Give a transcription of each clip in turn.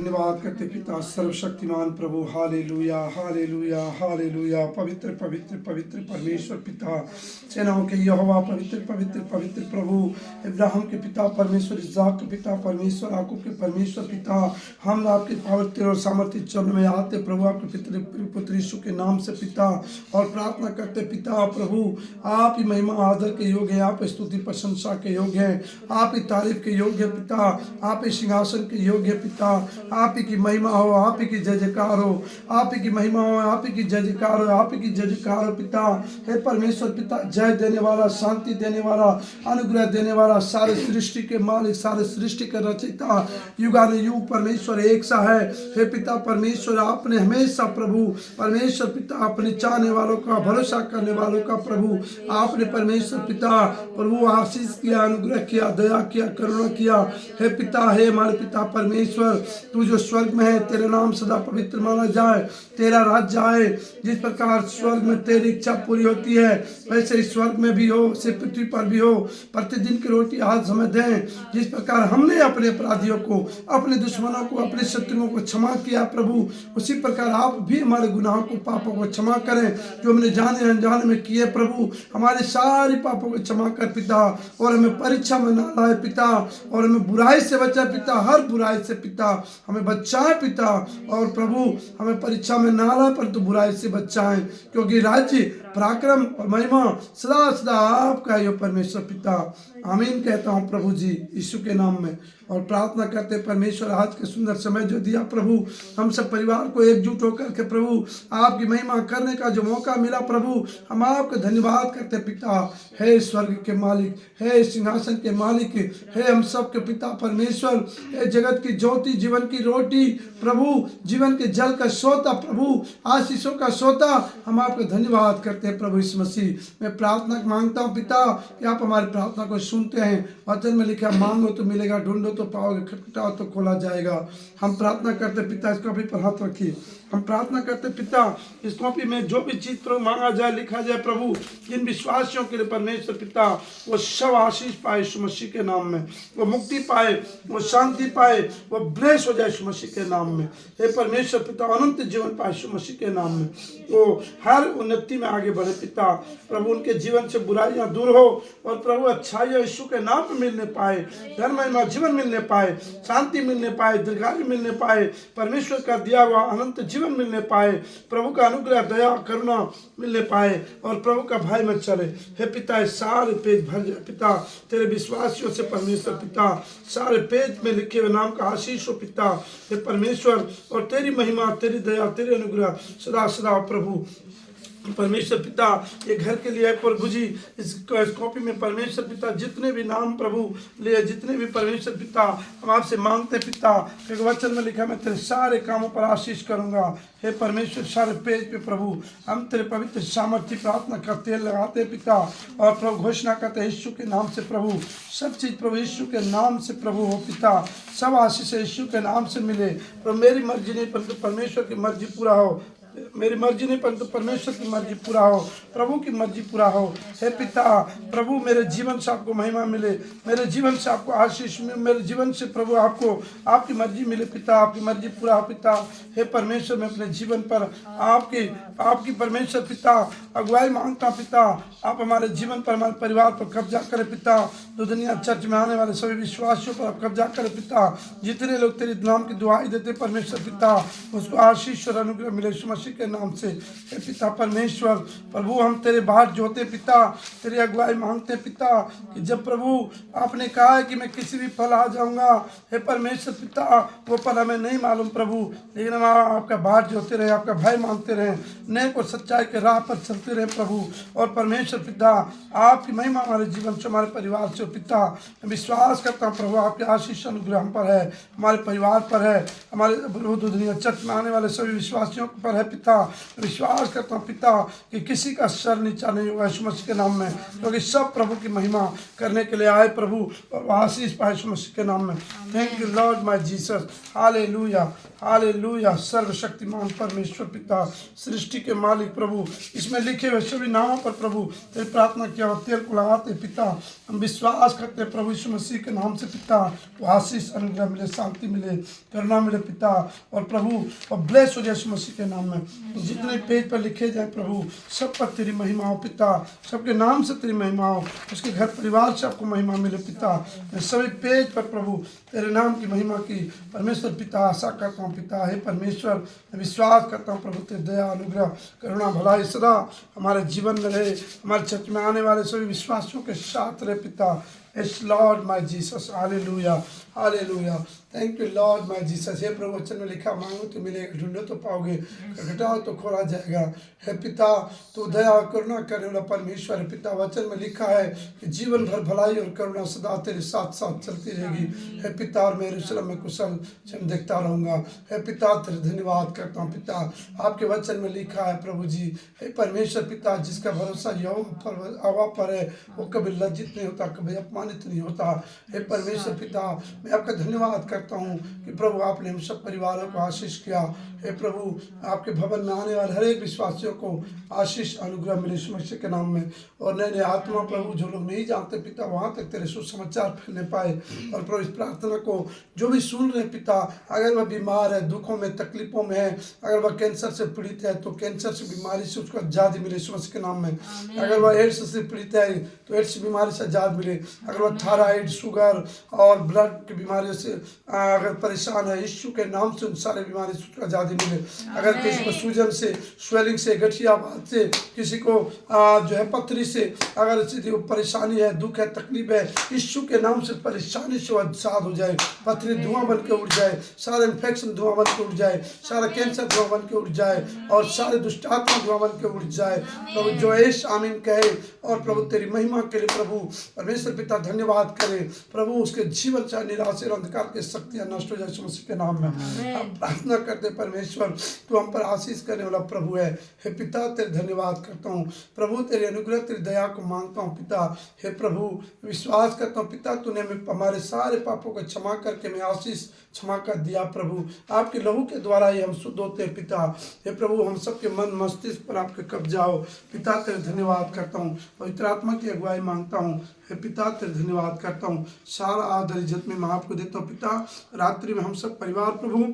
धन्यवाद करते पिता सर्वशक्तिमान प्रभु। Hallelujah hallelujah hallelujah. पवित्र पवित्र पवित्र परमेश्वर पिता सेनाओं के यहोवा, पवित्र पवित्र पवित्र प्रभु, इब्राहिम के पिता परमेश्वर, इस्हाक के पिता परमेश्वर, याकूब के परमेश्वर पिता, हम आपके पवित्र और सामर्थ्य चरण में आते प्रभु, आपके पितृ पुत्र यीशु के नाम से पिता, और प्रार्थना करते पिता प्रभु, आप ही महिमा आदर के योग्य हैं, आप स्तुति प्रशंसा के योग्य हैं, आप ही तारीफ के योग्य पिता, आप ही सिंहासन के योग्य पिता, आप ही की महिमा हो, आप ही की जय जयकार हो, आप ही की महिमा हो, आप ही की जय जयकार हो, आप ही की जय जयकार हो पिता। हे परमेश्वर पिता, जय देने वाला, शांति देने वाला, अनुग्रह देने वाला, सारे सृष्टि के मालिक, सारे सृष्टि के रचयिता, युगानुयुग परमेश्वर एक सा है। हे पिता परमेश्वर, आपने हमेशा प्रभु परमेश्वर पिता अपने चाहने वालों का, भरोसा करने वालों का प्रभु आपने परमेश्वर पिता प्रभु आशीष किया, अनुग्रह किया, दया किया, करुणा किया। हे पिता, हे हमारे पिता परमेश्वर, तू जो स्वर्ग में है, तेरा नाम सदा पवित्र माना जाए, तेरा राज्य आए। जिस प्रकार स्वर्ग में तेरी इच्छा पूरी होती है, वैसे ही स्वर्ग में भी हो, से पृथ्वी पर भी हो। प्रतिदिन की रोटी आज हमें दें। जिस प्रकार हमने अपने अपराधियों को, अपने दुश्मनों को, अपने शत्रुओं को क्षमा किया प्रभु, उसी प्रकार आप भी हमारे गुनाहों को, पापों को क्षमा करें जो हमने जाने अनजाने में किए प्रभु। हमारे सारे पापों को क्षमा कर पिता, और हमें परीक्षा में ना लाए पिता, और हमें बुराई से बचा पिता, हर बुराई से पिता हमें बचाए पिता। और प्रभु हमें परीक्षा में ना लाए, पर तो बुराई से बचाएं, क्योंकि राज्य, पराक्रम और महिमा सदा सदा आपका है परमेश्वर पिता। आमीन कहता हूँ प्रभु जी यीशु के नाम में। और प्रार्थना करते परमेश्वर, आज के सुंदर समय जो दिया प्रभु, हम सब परिवार को एकजुट होकर के प्रभु आपकी महिमा करने का जो मौका मिला प्रभु, हम आपका धन्यवाद करते पिता। हे स्वर्ग के मालिक, हे सिंहासन के मालिक, हे हम सब के पिता परमेश्वर, हे जगत की ज्योति, जीवन की रोटी प्रभु, जीवन के जल का सोता प्रभु, आशीषों का सोता, हम आपका धन्यवाद करते हैं प्रभु। इस मसीह मैं प्रार्थना मांगता हूँ पिता कि आप हमारी प्रार्थना को सुनते हैं। वचन में लिखा, मांगो तो मिलेगा, ढूंढो तो पाओगे, खटखटाओ तो खोला जाएगा। हम प्रार्थना करते पिता, इस कॉपी पर हाथ रखिए। हम प्रार्थना करते पिता, इस कॉपी में जो भी चीज प्रभु मांगा जाए, लिखा जाए प्रभु, जिन विश्वासियों के लिए परमेश्वर पिता वो सब आशीष पाए यीशु मसीह के नाम में, वो मुक्ति पाए, वो शांति पाए, वो ब्लेस हो जाए यीशु मसीह के नाम में। हे परमेश्वर पिता, अनंत जीवन पाए यीशु मसीह के नाम में, वो हर उन्नति में आगे बढ़े पिता प्रभु, उनके जीवन से बुराइयां दूर हो, और प्रभु अच्छाइयां यीशु के नाम में मिलने पाए, धर्म महिमा जीवन मिलने पाए, शांति मिलने पाए, दीर्घायु मिलने पाए, परमेश्वर का दिया हुआ अनंत जीवन मिलने पाए, प्रभु का अनुग्रह, दया, करुणा मिलने पाए, और प्रभु का भय में चले। हे पिता, सारे पेज भर जाए पिता तेरे विश्वासियों से परमेश्वर पिता, सारे पेज में लिखे हुए नाम का आशीष हो पिता हे परमेश्वर, और तेरी महिमा, तेरी दया, तेरे अनुग्रह सदा सदा प्रभु परमेश्वर पिता। ये घर के लिए प्रभु जी इस कॉपी में परमेश्वर पिता जितने भी नाम प्रभु लिए, जितने भी परमेश्वर पिता हम आपसे मांगते पिता, एक वचन में लिखा, मैं तेरे सारे कामों पर आशीष करूंगा। हे परमेश्वर, सारे पेज पे प्रभु हम तेरे पवित्र सामर्थ्य प्रार्थना करते लगाते पिता, और प्रभु घोषणा करते यीशु के नाम से प्रभु, सब चीज प्रभु यीशु के नाम से प्रभु हो पिता, सब आशीष यीशु के नाम से मिले प्रभु। मेरी मर्जी नहीं परंतु परमेश्वर की मर्जी पूरा हो, मेरी मर्जी नहीं परंतु परमेश्वर की मर्जी पूरा हो, प्रभु की मर्जी पूरा हो। हे पिता प्रभु, मेरे जीवन से आपको महिमा मिले, मेरे जीवन से आपको आशीष मिले, मेरे जीवन से प्रभु आपको आपकी मर्जी मिले पिता, आपकी मर्जी पूरा हो पिता। हे परमेश्वर, मैं अपने जीवन पर आपकी परमेश्वर पिता अगुवाई मांगता पिता, आप हमारे जीवन पर, हमारे परिवार पर कब्जा करें पिता, दुनिया चर्च में आने वाले सभी विश्वासियों पर आप कब्जा करें पिता। जितने लोग तेरे नाम की दुआई देते परमेश्वर पिता, उसको आशीष और अनुग्रह मिले यीशु मसीह के नाम से। हे पिता परमेश्वर प्रभु, हम तेरे बाहर जोते पिता, तेरी अगुवाई मांगते पिता, कि जब प्रभु आपने कहा है कि मैं किसी भी फल आ जाऊंगा, हे परमेश्वर पिता वो फल हमें नहीं मालूम प्रभु, लेकिन हम आपका बाहर जोते रहे, आपका भय मांगते रहे, नेक और सच्चाई के राह पर चलते रहे प्रभु। और परमेश्वर पिता आपकी महिमा हमारे जीवन से, हमारे परिवार से पिता, मैं विश्वास करता हूँ प्रभु आपके आशीष अनुग्रह हम पर है, हमारे परिवार पर है, हमारे दुनिया चर्च में आने वाले सभी विश्वासियों पर है पिता, विश्वास करता हूँ पिता कि किसी का सर नीचा नहीं होगा यीशु मसीह के नाम में, क्योंकि सब प्रभु की महिमा करने के लिए आए प्रभु, और आशीष पाए यीशु मसीह के नाम में। Thank you Lord my Jesus, hallelujah hallelujah. सर्वशक्तिमान परमेश्वर पिता, सृष्टि के मालिक प्रभु, इसमें लिखे हुए सभी नामों पर प्रभु तेरी प्रार्थना किया और तेल को लगाते पिता, हम विश्वास करते हैं प्रभु यीशु मसीह के नाम से पिता, वो आशीष अनुग्रह मिले, शांति मिले, करुणा मिले पिता, और प्रभु और ब्लेस हो जाए यीशु मसीह के नाम में। जितने पेज पर लिखे जाए प्रभु, सब पर तेरी महिमा हो पिता, सबके नाम से तेरी महिमा हो, उसके घर परिवार से आपको महिमा मिले पिता। मैं सभी पेज पर प्रभु तेरे नाम की महिमा की परमेश्वर पिता आशा करता हूँ पिता। हे परमेश्वर, मैं विश्वास करता हूँ प्रभु तेरे दया अनुग्रह करुणा भलाई सदा हमारे जीवन में रहे, हमारे चर्च में आने वाले सभी विश्वासियों के साथ रहे पिता। Yes, Lord, my Jesus, hallelujah, hallelujah. Thank you Lord my Jesus. हे प्रभु, वचन में लिखा, मांगो तो मिलेगा, ढूंढो तो पाओगे, खटखटाओ तो खोला जाएगा। हे पिता, तू दया और करुणा करने वाला परमेश्वर है पिता। वचन में लिखा है कि जीवन भर भलाई और करुणा सदा तेरे साथ साथ चलती रहेगी। हे पिता, और मैं यरूशलेम में कुशल क्षण देखता रहूंगा। हे पिता, तेरे धन्यवाद करता हूँ पिता। आपके वचन में लिखा है प्रभु जी, हे परमेश्वर पिता, जिसका भरोसा यहोवा पर है वो कभी लज्जित नहीं होता, कभी अपमानित नहीं होता। हे परमेश्वर पिता, मैं आपका धन्यवाद करता हूँ कि प्रभु आपने हम सब परिवारों को आशीष किया। हे प्रभु, आपके भवन में आने वाले हर एक विश्वासियों को आशीष अनुग्रह मिले यीशु मसीह के नाम में, और नए नए आत्मा प्रभु जो लोग नहीं जानते पिता, वहाँ तक तेरे सुसमाचार फैलने पाए। और प्रभु इस प्रार्थना को जो भी सुन रहे पिता, अगर वह बीमार है, दुखों में तकलीफों में है, अगर वह कैंसर से पीड़ित है तो कैंसर से बीमारी से उसको आजादी मिले यीशु मसीह के नाम में। अगर वह एड्स से पीड़ित है तो एड्स बीमारी से आजाद मिले। अगर वह थायराइड, शुगर और ब्लड की बीमारियों से अगर परेशान है, यीशु के नाम से उन सारे बीमारी से उसको आजादी मिले। अगर किसी को सूजन से, स्वेलिंग से, गठियावात से, किसी को जो है पथरी से अगर परेशानी है, दुख है, तकलीफ है, यीशु के नाम से परेशानी से आजाद हो जाए। पथरी धुआं बन के उड़ जाए, सारा इन्फेक्शन धुआं बन के उड़ जाए, सारा कैंसर धुआं बन के उड़ जाए, और सारे दुष्ट आत्मा धुआं बन के उड़ जाए। प्रभु जो ऐश आमीन कहे, और प्रभु तेरी महिमा के लिए प्रभु परमेश्वर पिता धन्यवाद करे। प्रभु उसके जीवन चाहे निराश और अंधकार के शक्तियां नष्ट हो जाए यीशु मसीह के नाम में। हम प्रार्थना करते परमेश्वर, तू हम पर आशीष करने वाला प्रभु है। हे पिता, तेरे धन्यवाद करता हूँ प्रभु, तेरे अनुग्रह तेरी दया को मांगता हूँ पिता। हे प्रभु, विश्वास करता हूँ पिता, तूने हमारे सारे पापों को क्षमा करके मैं आशीष क्षमा कर दिया। प्रभु आपके लहू के द्वारा ही हम शुद्ध होते हैं पिता। हे प्रभु, हम सबके मन मस्तिष्क पर आपके कब्जा हो पिता। तेरे धन्यवाद करता हूँ, पवित्र आत्मा की अगुवाई मांगता हूँ। हे पिता, तेरे धन्यवाद करता हूँ, सारा आदर इज्जत में मैं आपको देता हूँ पिता। रात्रि में हम सब परिवार प्रभु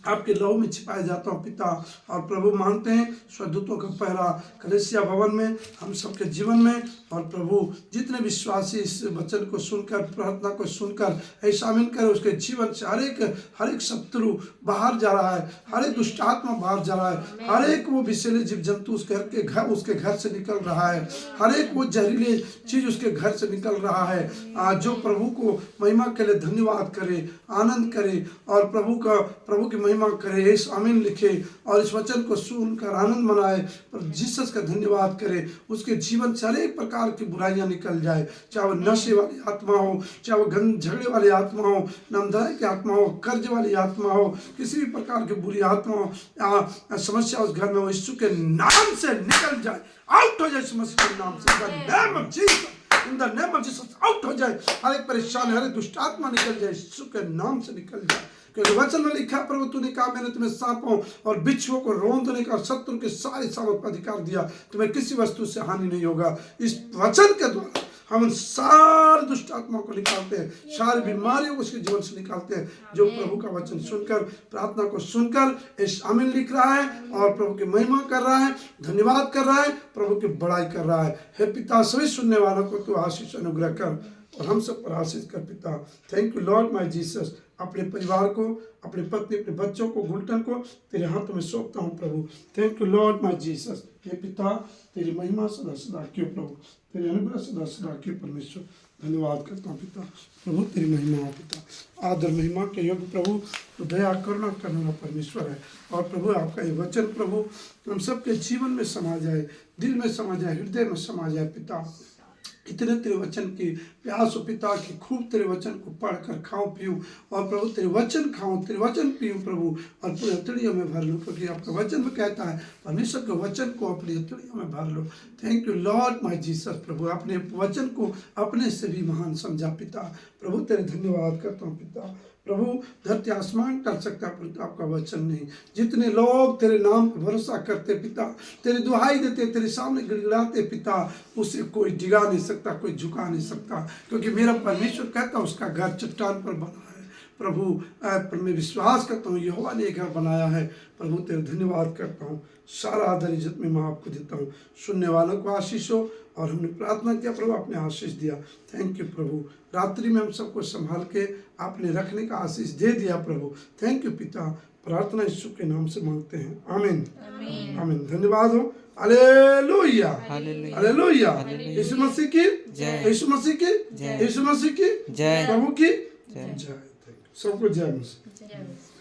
आपके लहू में छिपाए जाता हूँ पिता। और प्रभु मांगते हैं स्वदूतों का पहरा कलीसिया भवन में, हम सबके जीवन में, और प्रभु जितने विश्वासी इस वचन को सुनकर, प्रार्थना को सुनकर ऐसा आमीन करे, उसके जीवन से हर एक शत्रु बाहर जा रहा है, हर एक दुष्ट आत्मा बाहर जा रहा है, हर एक वो विषैले जीव जंतु उसके घर से निकल रहा है, हर एक वो जहरीले चीज उसके घर से निकल रहा है। जो प्रभु को महिमा के लिए धन्यवाद करे, आनंद करे, और प्रभु की महिमा करे, इस आमीन लिखे और इस वचन को सुनकर आनंद मनाए, पर जीसस का धन्यवाद करे। उसके जीवन से हर एक प्रकार की बुराइयां निकल जाए, चाहे वो नशे वाली आत्मा हो, चाहे वो झगड़े वाली आत्मा हो, नामधराई की आत्मा हो, कर्ज वाली आत्मा हो, किसी भी प्रकार की बुरी आत्मा हो, समस्या उस घर में हो, यीशु के नाम से निकल जाए, आउट हो जाए यीशु मसीह के नाम से। In the name of Jesus out हो जाए, हर एक परेशानी, हर एक दुष्ट आत्मा निकल जाए, यीशु के नाम से निकल जाए। क्योंकि वचन में लिखा प्रभु तूने कहा मैंने तुम्हें सांपों और बिच्छुओं को रोंदने का, शत्रु के सारे सामर्थ पर अधिकार दिया, तुम्हें किसी वस्तु से हानि नहीं होगा। इस वचन के द्वारा हम सारे दुष्ट आत्माओं को निकालते हैं, सारी बीमारियों को उसके जीवन से निकालते हैं। जो प्रभु का वचन सुनकर, प्रार्थना को सुनकर इस आमीन लिख रहा है और प्रभु की महिमा कर रहा है, धन्यवाद कर रहा है, प्रभु की बड़ाई कर रहा है। हे पिता, सभी सुनने वालों को तू आशीष अनुग्रह कर और हम सब पर आशीष कर पिता। Thank you Lord my Jesus. अपने परिवार को, अपनी पत्नी, अपने बच्चों को, गुलटन को तेरे हाथों में सौंपता हूँ प्रभु। Thank you Lord my Jesus. हे पिता, तेरी महिमा सदा सदा क्यों प्रभु, तेरे अनुग्रह सदा सदा क्यों परमेश्वर। धन्यवाद करता हूँ पिता, प्रभु तेरी महिमा हो पिता। आदर महिमा के योग्य प्रभु, तो दया करुणा करने वाला परमेश्वर है। और प्रभु आपका ये वचन प्रभु हम सबके जीवन में समा जाए, दिल में समा जाए, हृदय में समा जाए पिता। इतने तेरे वचन की प्यास हो पिता कि खूब तेरे वचन को पढ़कर खाऊं पीऊं और प्रभु तेरे वचन खाऊं, तेरे वचन पीऊं प्रभु, और पूरी हथेलियों में भर लूं, क्योंकि आपका वचन में कहता है परमेश्वर के वचन को अपनी हथेलियों में भर लो। Thank you Lord my Jesus प्रभु, अपने वचन को अपने से भी महान समझा पिता। प्रभु तेरे धन्यवाद करता हूँ पिता। प्रभु धरती आसमान टल सकता है परंतु आपका वचन नहीं। जितने लोग तेरे नाम पर भरोसा करते पिता, तेरी दुहाई देते, तेरे सामने गिड़गिड़ाते पिता, उसे कोई डिगा नहीं सकता, कोई झुका नहीं सकता, क्योंकि मेरा परमेश्वर कहता है उसका घर चट्टान पर बना है। प्रभु पर मैं विश्वास करता हूँ यहोवा ने घर बनाया है। प्रभु तेरे धन्यवाद करता हूँ, सारा आदर इज्जत में मैं आपको देता हूँ। सुनने वालों को आशीष हो, और हमने प्रार्थना किया प्रभु आपने आशीष दिया। थैंक यू प्रभु, रात्रि में हम सबको संभाल के आपने रखने का आशीष दे दिया प्रभु। थैंक यू पिता, प्रार्थना यीशु के नाम से मांगते हैं, आमीन आमीन। धन्यवाद हो, हालेलुया हालेलुया। यीशु मसीह की जय, यीशु मसीह की जय, यीशु मसीह की जय, प्रभु की जय। सबको जय मसीह।